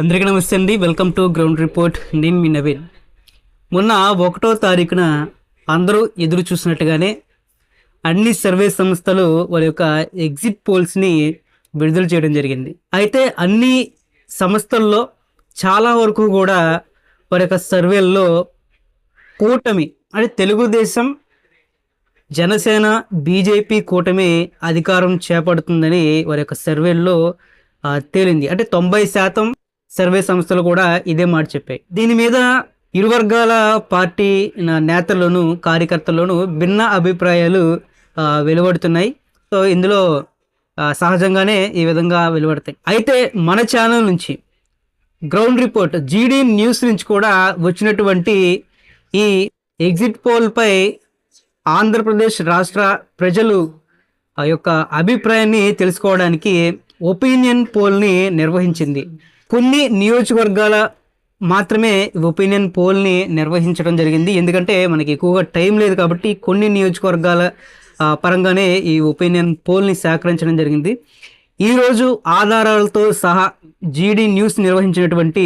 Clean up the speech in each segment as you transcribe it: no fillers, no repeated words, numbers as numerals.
అందరికీ నమస్తే అండి. Welcome to ground report. నేను మీ నవీన్. మొన్న 1వ తారీఖున అందరూ ఎదురు చూసినట్టుగానే అన్ని సర్వే సంస్థలు వారి యొక్క ఎగ్జిట్ పోల్స్ని విడుదల చేయడం జరిగింది. అయితే అన్ని సంస్థల్లో చాలా వరకు కూడా వారి యొక్క సర్వేల్లో కూటమి అంటే తెలుగుదేశం, జనసేన, బీజేపీ కూటమి అధికారం చేపడుతుందని వారి యొక్క సర్వేల్లో తేలింది. అంటే 90% సర్వే సంస్థలు కూడా ఇదే మాట చెప్పాయి. దీని మీద ఇరు వర్గాల పార్టీ నేతల్లోనూ కార్యకర్తల్లోనూ భిన్న అభిప్రాయాలు వెలువడుతున్నాయి. సో ఇందులో సహజంగానే ఈ విధంగా వెలువడతాయి. అయితే మన ఛానల్ నుంచి గ్రౌండ్ రిపోర్ట్ జీడీ న్యూస్ నుంచి కూడా వచ్చినటువంటి ఈ ఎగ్జిట్ పోల్పై ఆంధ్రప్రదేశ్ రాష్ట్ర ప్రజలు ఆ యొక్క అభిప్రాయాన్ని తెలుసుకోవడానికి ఒపీనియన్ పోల్ని నిర్వహించింది. కొన్ని నియోజకవర్గాల మాత్రమే ఒపీనియన్ పోల్ని నిర్వహించడం జరిగింది. ఎందుకంటే మనకి ఎక్కువగా టైం లేదు కాబట్టి కొన్ని నియోజకవర్గాల పరంగానే ఈ ఒపీనియన్ పోల్ని సేకరించడం జరిగింది. ఈరోజు ఆధారాలతో సహా జీడీ న్యూస్ నిర్వహించినటువంటి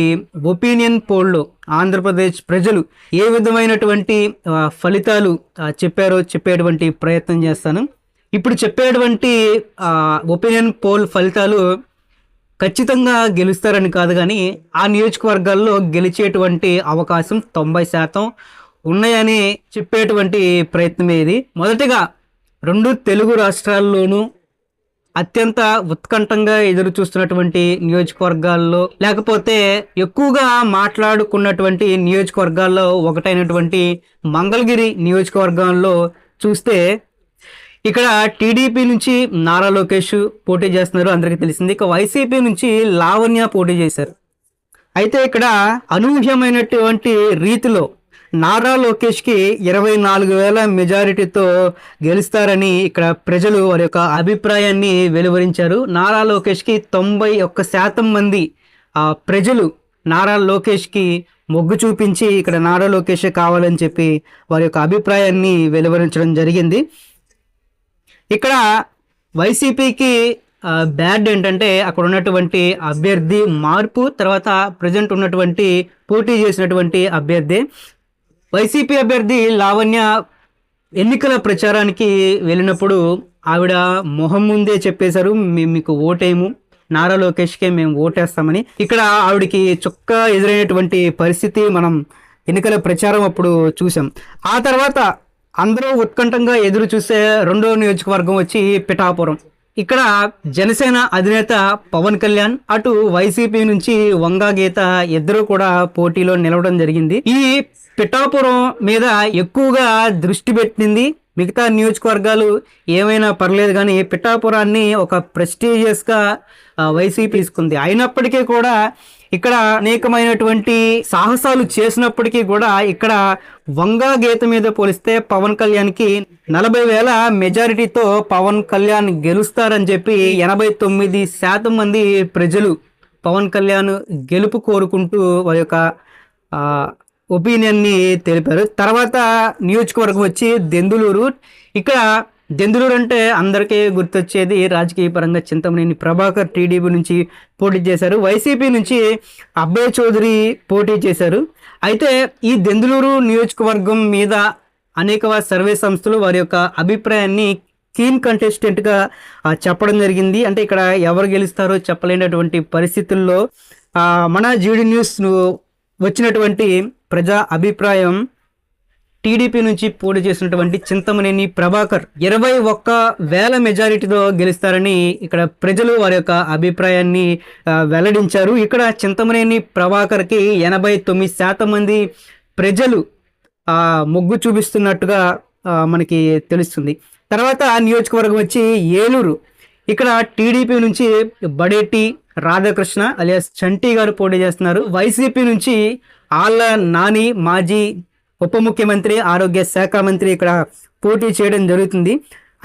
ఒపీనియన్ పోల్లో ఆంధ్రప్రదేశ్ ప్రజలు ఏ విధమైనటువంటి ఫలితాలు చెప్పేటువంటి ప్రయత్నం చేస్తాను. ఇప్పుడు చెప్పేటువంటి ఒపీనియన్ పోల్ ఫలితాలు ఖచ్చితంగా గెలుస్తారని కాదు, కానీ ఆ నియోజకవర్గాల్లో గెలిచేటువంటి అవకాశం 90% ఉన్నాయని చెప్పేటువంటి ప్రయత్నమే ఇది. మొదటిగా 2 తెలుగు రాష్ట్రాల్లోనూ అత్యంత ఉత్కంఠంగా ఎదురు చూస్తున్నటువంటి నియోజకవర్గాల్లో, లేకపోతే ఎక్కువగా మాట్లాడుకున్నటువంటి నియోజకవర్గాల్లో ఒకటైనటువంటి మంగళగిరి నియోజకవర్గంలో చూస్తే ఇక్కడ టీడీపీ నుంచి నారా లోకేష్ పోటీ చేస్తున్నారు, అందరికీ తెలిసింది. ఇక వైసీపీ నుంచి లావణ్య పోటీ చేశారు. అయితే ఇక్కడ అనూహ్యమైనటువంటి రీతిలో నారా లోకేష్కి 24,000 మెజారిటీతో గెలుస్తారని ఇక్కడ ప్రజలు వారి యొక్క అభిప్రాయాన్ని వెలువరించారు. నారా లోకేష్కి 91% మంది ప్రజలు నారా లోకేష్కి మొగ్గు చూపించి ఇక్కడ నారా లోకేషే కావాలని చెప్పి వారి యొక్క అభిప్రాయాన్ని వెలువరించడం జరిగింది. ఇక్కడ వైసీపీకి బ్యాడ్ ఏంటంటే అక్కడ ఉన్నటువంటి అభ్యర్థి మార్పు, తర్వాత ప్రజెంట్ ఉన్నటువంటి పోటీ చేసినటువంటి అభ్యర్థి. వైసీపీ అభ్యర్థి లావణ్య ఎన్నికల ప్రచారానికి వెళ్ళినప్పుడు ఆవిడ మొహం ముందే చెప్పేశారు, మేము మీకు ఓటేము, నారా లోకేష్కే మేము ఓటేస్తామని. ఇక్కడ ఆవిడకి చుక్క ఎదురైనటువంటి పరిస్థితి మనం ఎన్నికల ప్రచారం అప్పుడు చూసాం. ఆ తర్వాత అందరూ ఉత్కంఠంగా ఎదురు చూసే 2వ నియోజకవర్గం వచ్చి పిఠాపురం. ఇక్కడ జనసేన అధినేత పవన్ కళ్యాణ్, అటు వైసీపీ నుంచి వంగా గీత ఇద్దరు కూడా పోటీలో నిలవడం జరిగింది. ఈ పిఠాపురం మీద ఎక్కువగా దృష్టి పెట్టింది. మిగతా నియోజకవర్గాలు ఏమైనా పర్లేదు, కానీ పిఠాపురాన్ని ఒక ప్రెస్టీజియస్గా వైసీపీ తీసుకుంది. అయినప్పటికీ కూడా ఇక్కడ అనేకమైనటువంటి సాహసాలు చేసినప్పటికీ కూడా ఇక్కడ వంగా గీత మీద పోలిస్తే పవన్ కళ్యాణ్కి 40,000 మెజారిటీతో పవన్ కళ్యాణ్ గెలుస్తారని చెప్పి 89% మంది ప్రజలు పవన్ కళ్యాణ్ గెలుపు కోరుకుంటూ వారి యొక్క ఒపీనియన్ని తెలిపారు. తర్వాత నియోజకవర్గం వచ్చి దెందులూరు. ఇక్కడ దెందులూరు అంటే అందరికీ గుర్తొచ్చేది రాజకీయ పరంగా చింతమనేని ప్రభాకర్ టీడీపీ నుంచి పోటీ చేశారు. వైసీపీ నుంచి అబ్బయ్య చౌదరి పోటీ చేశారు. అయితే ఈ దెందులూరు నియోజకవర్గం మీద అనేక సర్వే సంస్థలు వారి యొక్క అభిప్రాయాన్ని కీన్ కంటెస్టెంట్గా చెప్పడం జరిగింది. అంటే ఇక్కడ ఎవరు గెలుస్తారో చెప్పలేనటువంటి పరిస్థితుల్లో మన జీడీ న్యూస్ వచ్చినటువంటి ప్రజా అభిప్రాయం టీడీపీ నుంచి పోటీ చేసినటువంటి చింతమనేని ప్రభాకర్ 21,000 మెజారిటీతో గెలుస్తారని ఇక్కడ ప్రజలు వారి యొక్క అభిప్రాయాన్ని వెల్లడించారు. ఇక్కడ చింతమనేని ప్రభాకర్కి 89% మంది ప్రజలు మొగ్గు చూపిస్తున్నట్టుగా మనకి తెలుస్తుంది. తర్వాత నియోజకవర్గం వచ్చి ఏలూరు. ఇక్కడ టీడీపీ నుంచి బడేటి రాధాకృష్ణ అలియాస్ చంటి గారు పోటీ చేస్తున్నారు. వైసీపీ నుంచి ఆళ్ళ నాని, మాజీ ఉప ముఖ్యమంత్రి, ఆరోగ్య శాఖ మంత్రి ఇక్కడ పోటీ చేయడం జరుగుతుంది.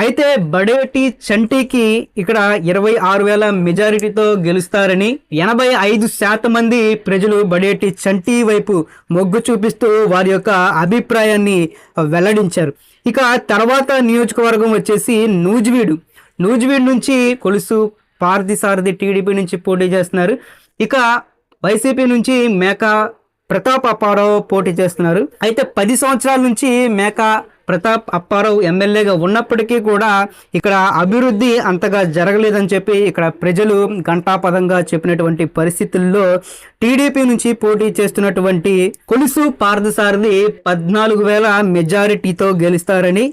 అయితే బడేటి చంటికి ఇక్కడ 26,000 మెజారిటీతో గెలుస్తారని 85% మంది ప్రజలు బడేటి చంటి వైపు మొగ్గు చూపిస్తూ వారి యొక్క అభిప్రాయాన్ని వెల్లడించారు. ఇక తర్వాత నియోజకవర్గం వచ్చేసి నూజివీడు. నూజివీడు నుంచి కొలుసు పార్థిసారథి టీడీపీ నుంచి పోటీ చేస్తున్నారు. ఇక వైసీపీ నుంచి మేకా ప్రతాప్ అప్పారావు పోటీ చేస్తున్నారు. అయితే 10 సంవత్సరాల నుంచి మేకా ప్రతాప్ అప్పారావు ఎమ్మెల్యేగా ఉన్నప్పటికీ కూడా ఇక్కడ అభివృద్ధి అంతగా జరగలేదని చెప్పి ఇక్కడ ప్రజలు ఘంటాపదంగా చెప్పినటువంటి పరిస్థితుల్లో టీడీపీ నుంచి పోటీ చేస్తున్నటువంటి కొలుసు పార్థసారథి 14,000 మెజారిటీతో గెలుస్తారని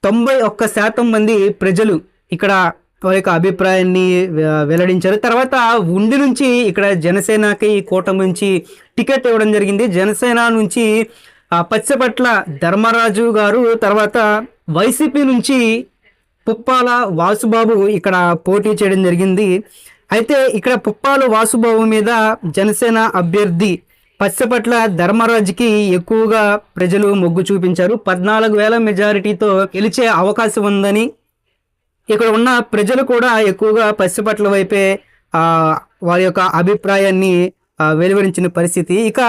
91% మంది ప్రజలు ఇక్కడ వారి యొక్క అభిప్రాయాన్ని వెల్లడించారు. తర్వాత ఉండి నుంచి ఇక్కడ జనసేనకి కూటమి నుంచి టికెట్ ఇవ్వడం జరిగింది. జనసేన నుంచి పచ్చపట్ల ధర్మరాజు గారు, తర్వాత వైసీపీ నుంచి పుప్పాల వాసుబాబు ఇక్కడ పోటీ చేయడం జరిగింది. అయితే ఇక్కడ పుప్పాల వాసుబాబు మీద జనసేన అభ్యర్థి పచ్చపట్ల ధర్మరాజుకి ఎక్కువగా ప్రజలు మొగ్గు చూపించారు. 14,000 మెజారిటీతో గెలిచే అవకాశం ఉందని ఇక్కడ ఉన్న ప్రజలు కూడా ఎక్కువగా పచ్చపట్ల వైపే వారి యొక్క అభిప్రాయాన్ని వెలువరించిన పరిస్థితి. ఇక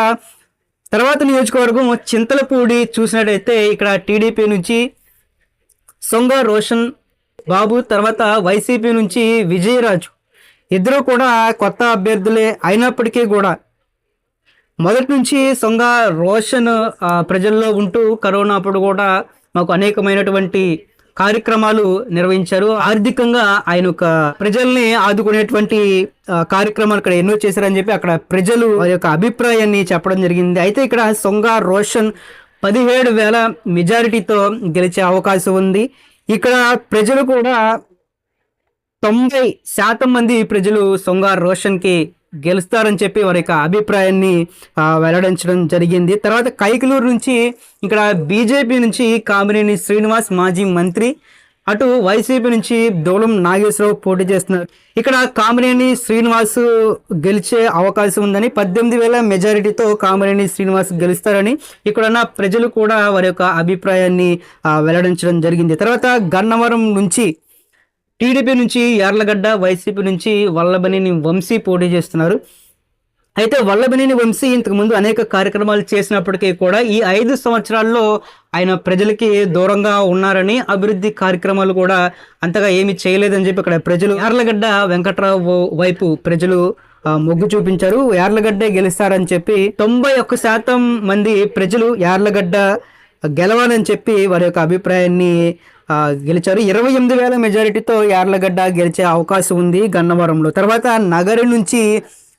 తర్వాత నియోజకవర్గం చింతలపూడి చూసినట్టయితే ఇక్కడ టీడీపీ నుంచి సొంగ రోషన్ బాబు, తర్వాత వైసీపీ నుంచి విజయరాజు, ఇద్దరు కూడా కొత్త అభ్యర్థులే అయినప్పటికీ కూడా మొదటి నుంచి సొంగ రోషన్ ప్రజల్లో ఉంటూ కరోనా అప్పుడు కూడా మాకు అనేకమైనటువంటి కార్యక్రమాలు నిర్వహించారు. ఆర్థికంగా ఆయన ఒక ప్రజల్ని ఆదుకునేటువంటి కార్యక్రమాలు ఇక్కడ ఎన్నో చేశారని చెప్పి అక్కడ ప్రజలు వారి యొక్క అభిప్రాయాన్ని చెప్పడం జరిగింది. అయితే ఇక్కడ సొంగ రోషన్ 17,000 మెజారిటీతో గెలిచే అవకాశం ఉంది. ఇక్కడ ప్రజలు కూడా 90% మంది ప్రజలు సొంగ రోషన్కి గెలుస్తారని చెప్పి వారి యొక్క అభిప్రాయాన్ని వెల్లడించడం జరిగింది. తర్వాత కైకలూరు నుంచి ఇక్కడ బీజేపీ నుంచి కామినేని శ్రీనివాస్ మాజీ మంత్రి, అటు వైసీపీ నుంచి దోలం నాగేశ్వరరావు పోటీ చేస్తున్నారు. ఇక్కడ కామినేని శ్రీనివాస్ గెలిచే అవకాశం ఉందని 18,000 మెజారిటీతో కామినేని శ్రీనివాస్ గెలుస్తారని ఇక్కడున్న ప్రజలు కూడా వారి యొక్క అభిప్రాయాన్ని వెల్లడించడం జరిగింది. తర్వాత గన్నవరం నుంచి టీడీపీ నుంచి యార్లగడ్డ, వైసీపీ నుంచి వల్లభనేని వంశీ పోటీ చేస్తున్నారు. అయితే వల్లభనేని వంశీ ఇంతకుముందు అనేక కార్యక్రమాలు చేసినప్పటికీ కూడా ఈ 5 సంవత్సరాల్లో ఆయన ప్రజలకి దూరంగా ఉన్నారని, అభివృద్ధి కార్యక్రమాలు కూడా అంతగా ఏమీ చేయలేదని చెప్పి ఇక్కడ ప్రజలు యార్లగడ్డ వెంకట్రావు వైపు ప్రజలు మొగ్గు చూపించారు. యార్లగడ్డే గెలుస్తారని చెప్పి 91% మంది ప్రజలు యార్లగడ్డ గెలవాలని చెప్పి వారి యొక్క అభిప్రాయాన్ని గెలిచారు. 28,000 మెజారిటీతో యార్లగడ్డ గెలిచే అవకాశం ఉంది గన్నవరంలో. తర్వాత నగరి నుంచి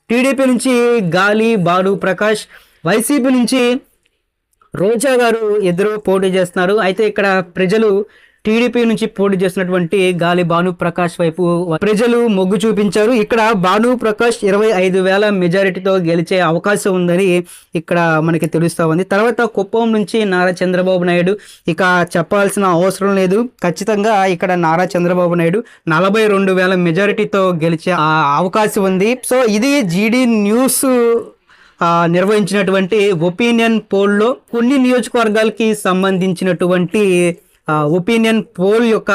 టీడీపీ నుంచి గాలి బాలు ప్రకాష్, వైసీపీ నుంచి రోజా గారు ఇద్దరు పోటీ చేస్తున్నారు. అయితే ఇక్కడ ప్రజలు టీడీపీ నుంచి పోటీ చేసినటువంటి గాలి భాను ప్రకాష్ వైపు ప్రజలు మొగ్గు చూపించారు. ఇక్కడ భాను ప్రకాష్ 25,000 మెజారిటీతో గెలిచే అవకాశం ఉందని ఇక్కడ మనకి తెలుస్తూ ఉంది. తర్వాత కుప్పం నుంచి నారా చంద్రబాబు నాయుడు, ఇక చెప్పాల్సిన అవసరం లేదు, ఖచ్చితంగా ఇక్కడ నారా చంద్రబాబు నాయుడు 42,000 మెజారిటీతో గెలిచే అవకాశం ఉంది. సో ఇది జీడీ న్యూస్ నిర్వహించినటువంటి ఒపీనియన్ పోల్లో కొన్ని నియోజకవర్గాలకి సంబంధించినటువంటి ఒపీనియన్ పోల్ యొక్క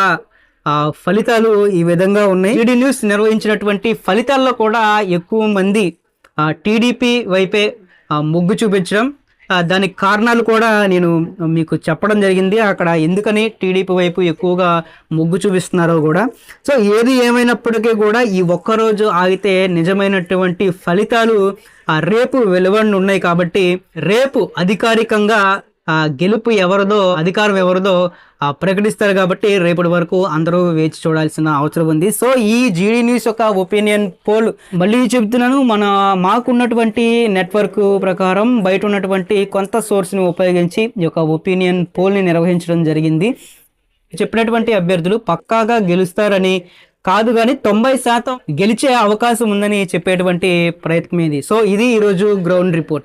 ఫలితాలు ఈ విధంగా ఉన్నాయి. జీడీ న్యూస్ నిర్వహించినటువంటి ఫలితాల్లో కూడా ఎక్కువ మంది టీడీపీ వైపే మొగ్గు చూపించడం, దానికి కారణాలు కూడా నేను మీకు చెప్పడం జరిగింది. అక్కడ ఎందుకని టీడీపీ వైపు ఎక్కువగా మొగ్గు చూపిస్తున్నారో కూడా. సో ఏది ఏమైనప్పటికీ కూడా ఈ ఒక్కరోజు ఆగితే నిజమైనటువంటి ఫలితాలు రేపు వెలువడనున్నాయి. కాబట్టి రేపు అధికారికంగా గెలుపు ఎవరిదో, అధికారం ఎవరిదో ప్రకటిస్తారు. కాబట్టి రేపటి వరకు అందరూ వేచి చూడాల్సిన అవసరం ఉంది. సో ఈ జీడీ న్యూస్ యొక్క ఒపీనియన్ పోల్ మళ్ళీ చెప్తున్నాను, మాకున్నటువంటి నెట్వర్క్ ప్రకారం బయట ఉన్నటువంటి కొంత సోర్స్ని ఉపయోగించి ఈ యొక్క ఒపీనియన్ పోల్ని నిర్వహించడం జరిగింది. చెప్పినటువంటి అభ్యర్థులు పక్కాగా గెలుస్తారని కాదు, కానీ 90% గెలిచే అవకాశం ఉందని చెప్పేటువంటి ప్రయత్నం ఇది. సో ఇది ఈరోజు గ్రౌండ్ రిపోర్ట్.